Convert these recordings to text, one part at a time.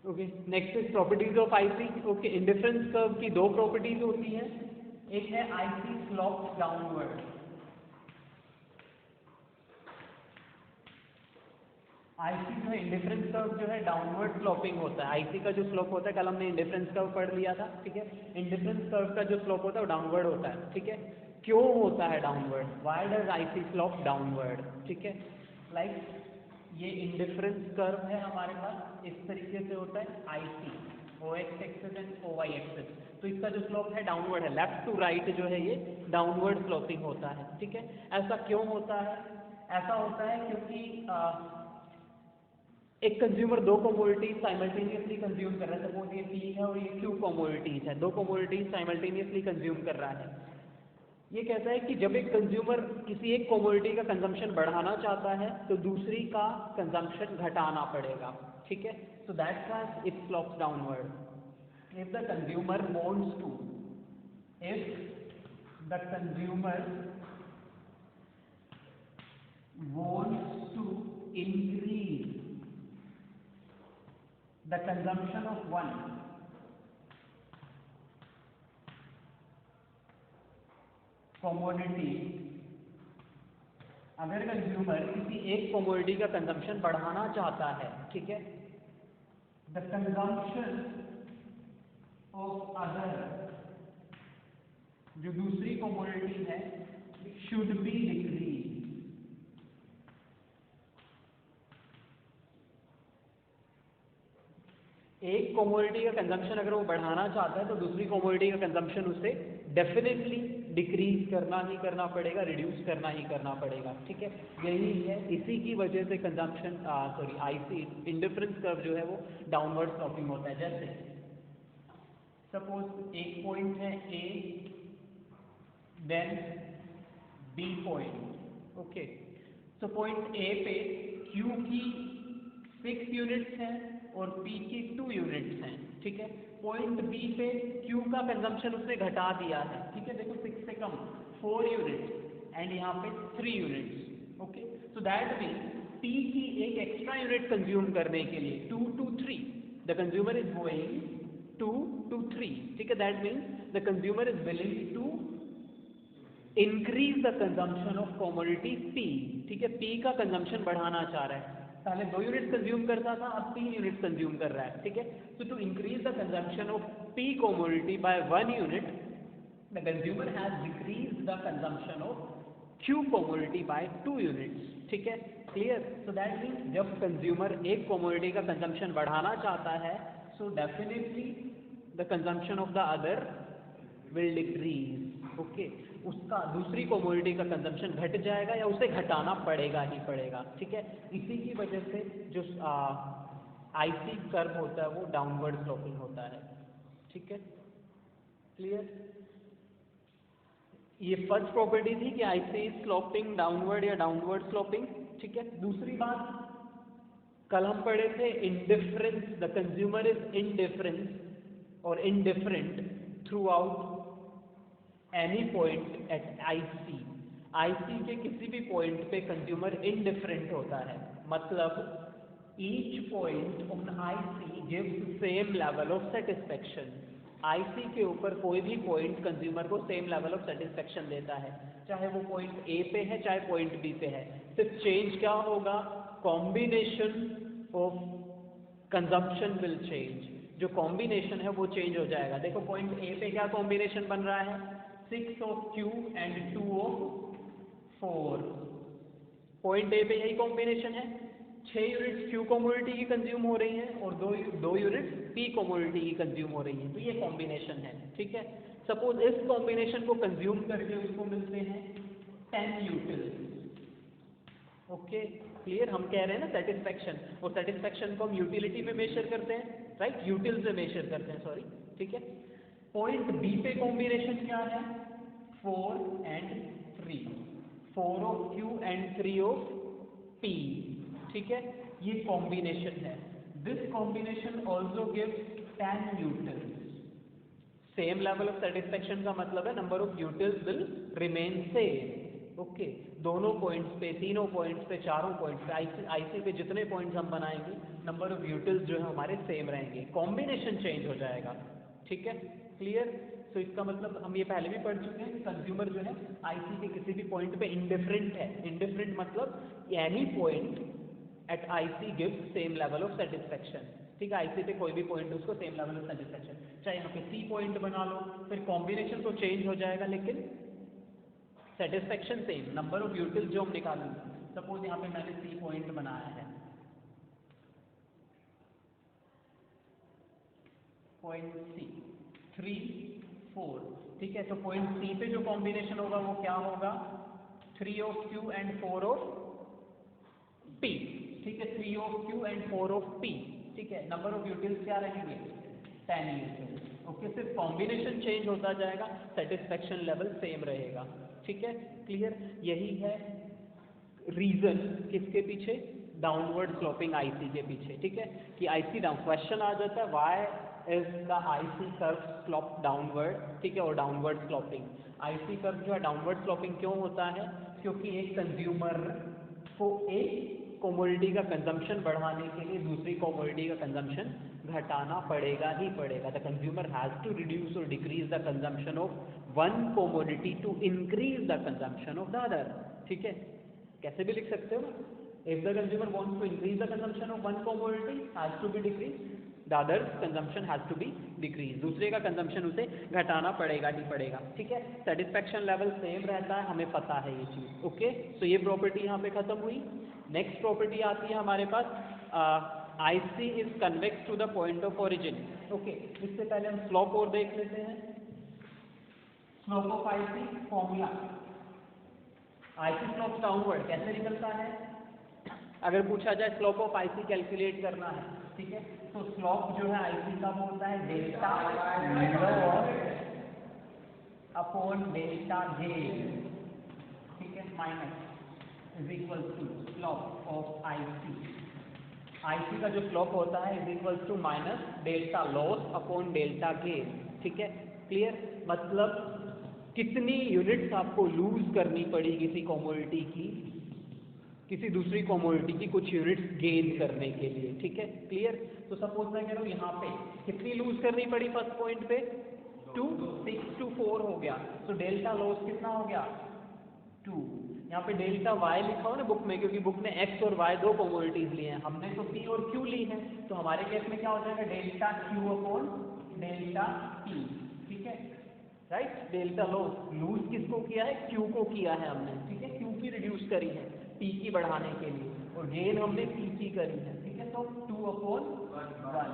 Okay, next is properties of IC. Okay, indifference curve की दो properties होती हैं, एक है आईसी स्लोप डाउनवर्ड। आईसी जो है इंडिफरेंस कर्व जो है डाउनवर्ड स्लोपिंग होता है। आईसी का जो स्लोप होता है, कल हमने इंडिफरेंस कर्व पढ़ लिया था, ठीक है। इंडिफरेंस कर्व का जो स्लोप होता है वो डाउनवर्ड होता है, ठीक है। क्यों होता है downward? Why does IC slope downward? ठीक है, लाइक ये इंडिफरेंस कर्व है हमारे पास, इस तरीके से होता है IC, O X axis and O Y axis. तो इसका जो स्लोप है डाउनवर्ड है, लेफ्ट टू राइट जो है ये डाउनवर्ड स्लोपिंग होता है, ठीक है। ऐसा क्यों होता है? ऐसा होता है क्योंकि एक कंज्यूमर दो कमोडिटीज साइमल्टेनियसली कंज्यूम कर रहा है। सपोज ये पी है और ये क्यू कमोडिटीज है, दो कमोडिटीज साइमल्टेनियसली कंज्यूम कर रहा है। ये कहता है कि जब एक कंज्यूमर किसी एक कमोडिटी का कंजम्पशन बढ़ाना चाहता है तो दूसरी का कंजम्पशन घटाना पड़ेगा, ठीक है। So that's why it slopes downward. If the consumer wants to, if the consumer wants to increase the consumption of one commodity, अगर कंज्यूमर किसी एक कमोडिटी का कंजम्पशन बढ़ाना चाहता है, ठीक है, द कंजम्पशन ऑफ अदर, जो दूसरी कमोडिटी है, शुड बी डिक्रीज। एक कमोडिटी का कंजम्पशन अगर वो बढ़ाना चाहता है तो दूसरी कमोडिटी का कंजम्पशन उसे डेफिनेटली डिक्रीज करना ही करना पड़ेगा, रिड्यूस करना ही करना पड़ेगा, ठीक है। यही है, इसी की वजह से कंजम्पशन आईसी इंडिफरेंस कर्व जो है वो डाउनवर्ड स्लोपिंग होता है। जैसे सपोज एक पॉइंट है A, then B point, okay. So point A पे क्यू की 6 यूनिट्स हैं और पी की 2 यूनिट्स हैं, ठीक है। पॉइंट बी पे क्यू का कंजम्पशन उसने घटा दिया है, ठीक है। देखो 6 से कम 4 यूनिट्स एंड यहाँ पे 3 units, okay. So that means P की एक एक्स्ट्रा यूनिट कंज्यूम करने के लिए 2 to 3 the consumer is going 2 to 3, ठीक है। That means the consumer is willing to increase the consumption of commodity P, ठीक है। पी का कंजम्पशन बढ़ाना चाह रहा है, पहले 2 यूनिट कंज्यूम करता था, अब 3 यूनिट कंज्यूम कर रहा है, ठीक है। So to increase the consumption of P commodity by 1 unit, the consumer has decrease the consumption of Q commodity by 2 units, ठीक है। क्लियर? सो दैट मीन्स जब कंज्यूमर एक कमोडिटी का कंजम्पशन बढ़ाना चाहता है, so definitely the consumption of the other will decrease, okay. उसका दूसरी कमोडिटी का कंजम्पशन घट जाएगा या उसे घटाना पड़ेगा ही पड़ेगा, ठीक है। इसी की वजह से जो आईसी कर्व होता है वो डाउनवर्ड स्लोपिंग होता है, ठीक है। क्लियर? ये फर्स्ट प्रॉपर्टी थी कि आईसी स्लोपिंग डाउनवर्ड या डाउनवर्ड स्लोपिंग, ठीक है। दूसरी बात कल हम पढ़े थे indifference, the consumer is indifference और indifferent throughout any point at IC. IC के किसी भी पॉइंट पे कंज्यूमर इनडिफरेंट होता है, मतलब each point on IC gives same level of satisfaction. IC के ऊपर कोई भी पॉइंट कंज्यूमर को सेम लेवल ऑफ सेटिस्फेक्शन देता है, चाहे वो पॉइंट ए पे है चाहे पॉइंट बी पे है। सिर्फ चेंज क्या होगा? Combination of consumption will change, जो कॉम्बिनेशन है वो चेंज हो जाएगा। देखो पॉइंट ए पे क्या कॉम्बिनेशन बन रहा है? 6 of Q and 2 of 4। Point A पे यही कॉम्बिनेशन है, 6 यूनिट्स क्यू कमोडिटी की कंज्यूम हो रही हैं और दो यूनिट्स पी कमोडिटी की कंज्यूम हो रही हैं, तो ये कॉम्बिनेशन है, ठीक है। सपोज इस कॉम्बिनेशन को कंज्यूम करके उसको मिलते हैं 10 यूटिल्स, ओके। क्लियर? हम कह रहे हैं ना सेटिस्फेक्शन, और सेटिस्फेक्शन को हम यूटिलिटी में मेजर करते हैं, राइट, यूटिल से मेजर करते हैं, सॉरी, ठीक है। पॉइंट बी पे कॉम्बिनेशन क्या है? 4 and 3, 4 of Q and 3 of P, ठीक है। ये कॉम्बिनेशन है। This combination also gives 10 utils. Same level of satisfaction का मतलब है number of utils will remain same, okay, दोनों पॉइंट्स पे, तीनों पॉइंट्स पे, चारों पॉइंट्स पे, आईसी पे जितने पॉइंट्स हम बनाएंगे, नंबर ऑफ यूटिल्स जो है हमारे सेम रहेंगे, कॉम्बिनेशन चेंज हो जाएगा। ठीक है, क्लियर। तो इसका मतलब हम ये पहले भी पढ़ चुके हैं कि कंज्यूमर जो है आईसी के किसी भी पॉइंट पे इंडिफरेंट है। इंडिफरेंट मतलब any point at IC gives same level of satisfaction. ठीक है, आईसी पे कोई भी पॉइंट उसको सेम लेवल ऑफ सेटिस्फेक्शन, चाहे यहाँ पे सी पॉइंट बना लो, फिर कॉम्बिनेशन तो चेंज हो जाएगा लेकिन satisfaction same, number of utils जो हम निकालेंगे। सपोज यहाँ पे मैंने सी पॉइंट बनाया है, पॉइंट सी 3 4, ठीक है। तो पॉइंट सी पे जो कॉम्बिनेशन होगा वो क्या होगा, 3 of Q and 4 of P. ठीक है, 3 of Q and 4 of P. ठीक है, नंबर ऑफ यूटिल्स क्या रहेंगे, 10 यूटिल्स। ओके, सिर्फ कॉम्बिनेशन चेंज होता जाएगा, सेटिस्फेक्शन लेवल सेम रहेगा। ठीक है, क्लियर। यही है रीजन किसके पीछे, डाउनवर्ड स्लोपिंग आईसी के पीछे। ठीक है, कि आईसी डाउन, क्वेश्चन आ जाता है why is the IC curve slope downward. ठीक है, और डाउनवर्ड स्लोपिंग, आईसी कर्व जो है डाउनवर्ड स्लोपिंग क्यों होता है, क्योंकि एक कंज्यूमर को एक कमोडिटी का कंजम्पशन बढ़ाने के लिए दूसरी कमोडिटी का कंजम्पशन घटाना पड़ेगा ही पड़ेगा। The consumer has to reduce और decrease the consumption of one commodity to increase the consumption of the other. ठीक है, कैसे भी लिख सकते हो, if the consumer wants to increase the consumption of one commodity has to be decrease, the other consumption has to be decrease, दूसरे का consumption उसे घटाना पड़ेगा ही पड़ेगा। ठीक है, सेटिस्फेक्शन लेवल सेम रहता है, हमें पता है ये चीज। ओके, तो ये प्रॉपर्टी यहाँ पे खत्म हुई। नेक्स्ट प्रॉपर्टी आती है हमारे पास, IC is convex to the point of origin. Okay, इससे पहले हम स्लोप और देख लेते हैं। Slope of IC formula, IC slope downward कैसे निकलता है, अगर पूछा जाए स्लोप ऑफ आईसी कैलकुलेट करना है। ठीक है, तो स्लोप जो है आईसी का वो होता है डेल्टा अपॉन डेल्टा गेन। ठीक है, minus is equal to slope of IC. IC का जो स्लोप होता है is equal to minus delta loss upon delta gain. ठीक है, क्लियर। मतलब कितनी यूनिट्स आपको लूज करनी पड़ी किसी कमोडिटी की, किसी दूसरी कमोडिटी की कुछ यूनिट्स गेन करने के लिए। ठीक है, क्लियर। तो सपोज मैं कह रहा हूँ यहाँ पे कितनी लूज करनी पड़ी फर्स्ट पॉइंट पे, 2, 6 to 4 हो गया, तो डेल्टा लॉस कितना हो गया, 2। यहाँ पे डेल्टा वाई लिखा हो ना बुक में, क्योंकि बुक ने एक्स और वाई दो कमोडिटीज ली हैं, हमने तो पी और क्यू ली है, तो हमारे केस में क्या हो जाएगा, delta Q upon delta P. ठीक है, राइट। डेल्टा लॉस लूज किसको किया है, क्यू को किया है हमने। ठीक है, क्यू की रिड्यूस करी है पी की बढ़ाने के लिए, और गेन हमने पी की करी है। ठीक है, तो 2 upon 1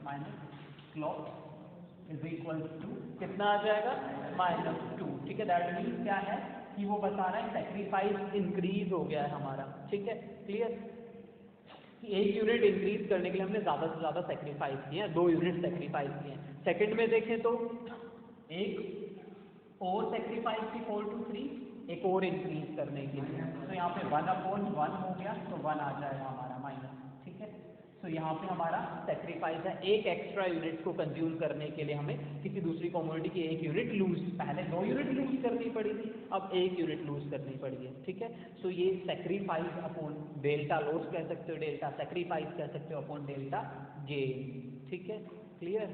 minus slope is equal to कितना आ जाएगा, -2। ठीक है, दैट मीन्स क्या है कि वो बता रहा है सेक्रीफाइस इंक्रीज हो गया है हमारा। ठीक है, क्लियर। एक यूनिट इंक्रीज करने के लिए हमने ज़्यादा से ज़्यादा सेक्रीफाइस किए हैं, 2 यूनिट सेक्रीफाइस किए हैं। सेकंड में देखें तो एक और सेक्रीफाइस की 4 to 3, एक और इंक्रीज करने के लिए, तो यहाँ पे 1 अपॉन 1 हो गया, तो 1 आ जाएगा हमारा माइनस। ठीक है, तो यहाँ पे हमारा सेक्रीफाइस है, एक एक्स्ट्रा यूनिट को कंज्यूम करने के लिए हमें किसी दूसरी कमोडिटी की एक यूनिट लूज, पहले 2 यूनिट लूज करनी पड़ी थी, अब एक यूनिट लूज करनी पड़ी है। ठीक है, तो ये सेक्रीफाइस अपॉन डेल्टा लॉस कह सकते हो, डेल्टा सेक्रीफाइस कह सकते हो अपॉन डेल्टा गेन। ठीक है, clear.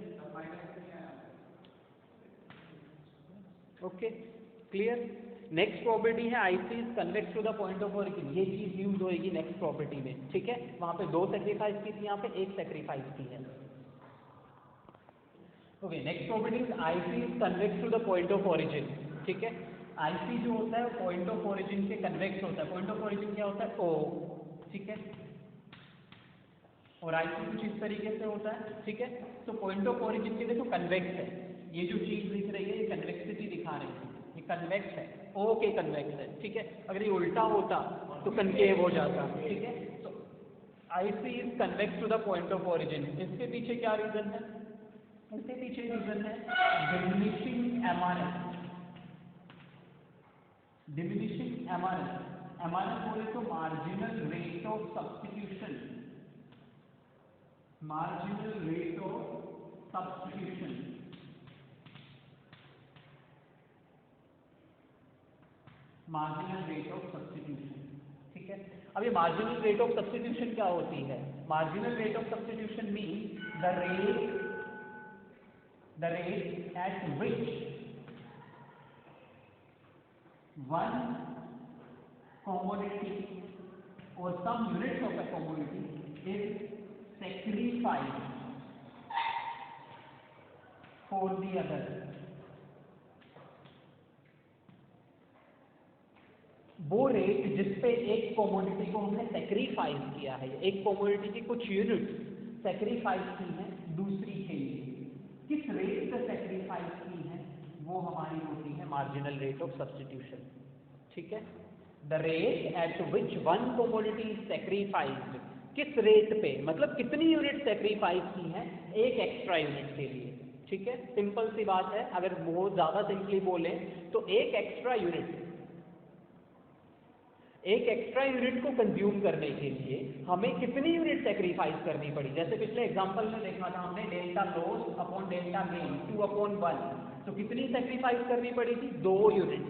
Okay, clear. Next property है IC is convex to the point of origin, ये चीज यूज होगी नेक्स्ट प्रॉपर्टी में। ठीक है, वहां पे 2 सेक्रीफाइस की थी, यहाँ पे 1 सेक्रीफाइस की है। Okay, next property is IC is convex to the point of origin. ठीक है, आईसी जो होता है पॉइंट ऑफ ओरिजिन के कन्वेक्स होता है। पॉइंट ऑफ ओरिजिन क्या होता है, ओ। ठीक है, और आईसी कुछ इस तरीके से होता है। ठीक है, तो पॉइंट ऑफ ओरिजिन के देखो कन्वेक्स है, ये जो चीज दिख रही है ये कन्वेक्सिटी दिखा रही है, ये कन्वेक्स है, ओ के कन्वेक्स है। ठीक है, अगर ये उल्टा होता तो कनकेव हो जाता। ठीक है, तो IC is convex to the point of origin. इसके पीछे क्या रीजन है, इसके पीछे रीजन है diminishing MRS. Diminishing MRS, MRS बोले तो marginal rate of substitution, marginal rate of substitution। Marginal rate of substitution, ठीक है। अब ये मार्जिनल रेट ऑफ सब्स्टिट्यूशन क्या होती है? Marginal rate of substitution mean the rate at which one commodity or some units of a commodity is sacrificed for the other. वो rate जिसपे एक कमोडिटी को हमने सेक्रीफाइस किया है, एक कमोडिटी की कुछ यूनिट सेक्रीफाइस की है दूसरी के लिए, किस रेट पे सेक्रीफाइस की है वो हमारी होती है मार्जिनल रेट ऑफ सब्स्टिट्यूशन, ठीक है। The rate at which one commodity is sacrificed, किस रेट पे मतलब कितनी यूनिट सेक्रीफाइस की है एक एक्स्ट्रा यूनिट के लिए, ठीक है। सिंपल सी बात है, अगर बहुत ज्यादा सिंपली बोले तो एक एक्स्ट्रा यूनिट को कंज्यूम करने के लिए हमें कितनी यूनिट सेक्रीफाइस करनी पड़ी। जैसे पिछले एग्जांपल में देखा था हमने delta loss upon delta gain 2/1, तो कितनी सेक्रीफाइस करनी पड़ी थी? 2 यूनिट,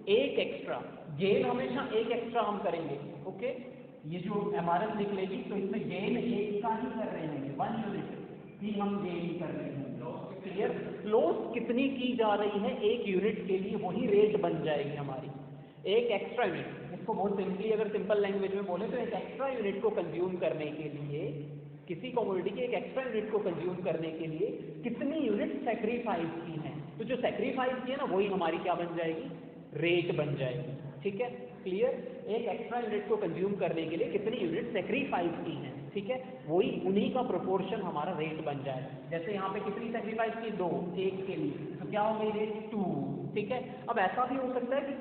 एक एक्स्ट्रा। गेन हमेशा एक एक्स्ट्रा हम करेंगे, ओके। ये जो एमआरएस निकलेगी तो इसमें गेन एक का ही कर रहे हैं, 1 यूनिट ही हम गेन कर रहे हैं, क्लियर। लॉस कितनी की जा रही है एक यूनिट के लिए, वही रेट बन जाएगी हमारी। एक एक्स्ट्रा यूनिट, इसको बहुत सिंपली अगर सिंपल लैंग्वेज में बोले तो एक एक्स्ट्रा यूनिट को कंज्यूम करने के लिए, किसी कमोडिटी के एक एक्स्ट्रा यूनिट को कंज्यूम करने के लिए कितनी यूनिट सेक्रीफाइस की है, तो जो सेक्रीफाइस की है ना वही हमारी क्या बन जाएगी? रेट बन जाएगी, ठीक है, क्लियर। एक एक्स्ट्रा यूनिट को कंज्यूम करने के लिए कितनी यूनिट सेक्रीफाइस की है, ठीक है, वही उन्हीं का प्रोपोर्शन हमारा रेट बन जाएगा। जैसे यहाँ पे कितनी सेक्रीफाइस की? 2, एक के लिए, तो क्या हो गई रेट? 2, ठीक है। अब ऐसा भी हो सकता है कि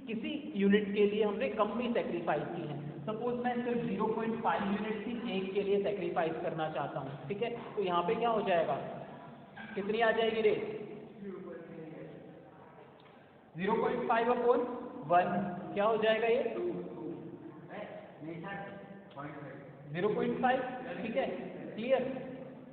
किसी यूनिट के लिए हमने कम भी सेक्रीफाइस की है। सपोज मैं सिर्फ 0.5 यूनिट की एक के लिए सेक्रीफाइस करना चाहता हूँ, ठीक है, तो यहाँ पे क्या हो जाएगा? कितनी आ जाएगी रेट? 0.5/1 क्या हो जाएगा ये? 0.5, ठीक है, क्लियर।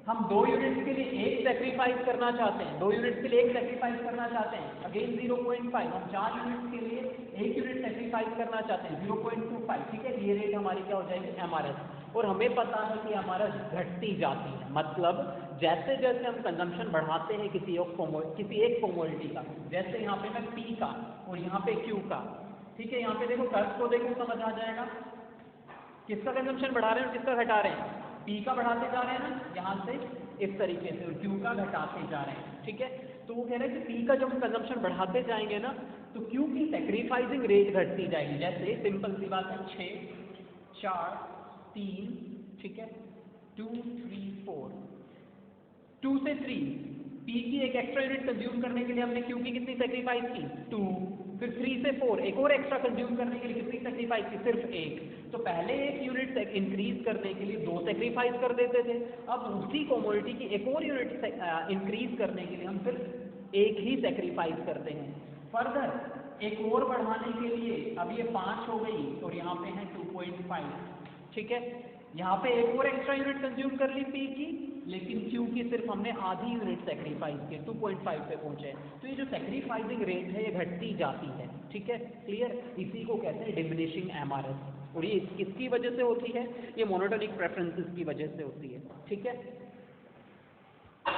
हम 2 यूनिट्स के लिए एक सेक्रीफाइस करना चाहते हैं, 2 यूनिट्स के लिए एक सेक्रीफाइस करना चाहते हैं, अगेन 0.5। हम 4 यूनिट्स के लिए एक यूनिट सेक्रीफाइस करना चाहते हैं, 0.25, ठीक है। ये रेट हमारी क्या हो जाएगी? एमआरएस। और हमें पता है कि एमआरएस घटती जाती है, मतलब जैसे जैसे हम कंजम्पशन बढ़ाते हैं किसी एक कमोडिटी का, जैसे यहाँ पे मैं पी का और यहाँ पे क्यू का, ठीक है, यहाँ पे देखो कर्व को देखो समझ आ जाएगा किसका कंजम्पशन बढ़ा रहे हैं और किसका घटा रहे हैं। पी का बढ़ाते जा रहे हैं ना यहाँ से इस तरीके से, और क्यू का घटाते जा रहे हैं, ठीक है। तो वो कह रहे हैं कि पी का जब हम कंजम्पशन बढ़ाते जाएंगे ना तो क्यू की सेक्रीफाइसिंग रेट घटती जाएगी। जैसे सिंपल सी बात है, 6, 4, 3, ठीक है, 2, 3, 4, 2 से 3, पी की एक एक्स्ट्रा यूनिट कंज्यूम करने के लिए हमने क्यू की कितनी सेक्रीफाइस की? 2। फिर 3 से 4 एक और एक्स्ट्रा कंज्यूम करने के लिए कितनी सेक्रीफाइस की? सिर्फ 1। तो पहले एक यूनिट इंक्रीज करने के लिए 2 सेक्रीफाइस कर देते थे, अब उसी कमोडिटी की एक और यूनिट इंक्रीज करने के लिए हम सिर्फ 1 ही सेक्रीफाइस करते हैं। फर्दर एक और बढ़ाने के लिए अब ये 5 हो गई और यहाँ पे है 2.5, ठीक है। यहाँ पे एक और एक्स्ट्रा यूनिट कंज्यूम कर ली पी की, लेकिन क्यू की सिर्फ हमने आधी यूनिट सेक्रीफाइस की, 2.5 पे पहुंचे। तो ये जो सेक्रीफाइसिंग रेट है ये घटती जाती है, ठीक है, क्लियर। इसी को कहते हैं डिमिनिशिंग एमआरएस, और ये किसकी वजह से होती है? ये मोनोटोनिक प्रेफरेंसेस की वजह से होती है, ठीक है।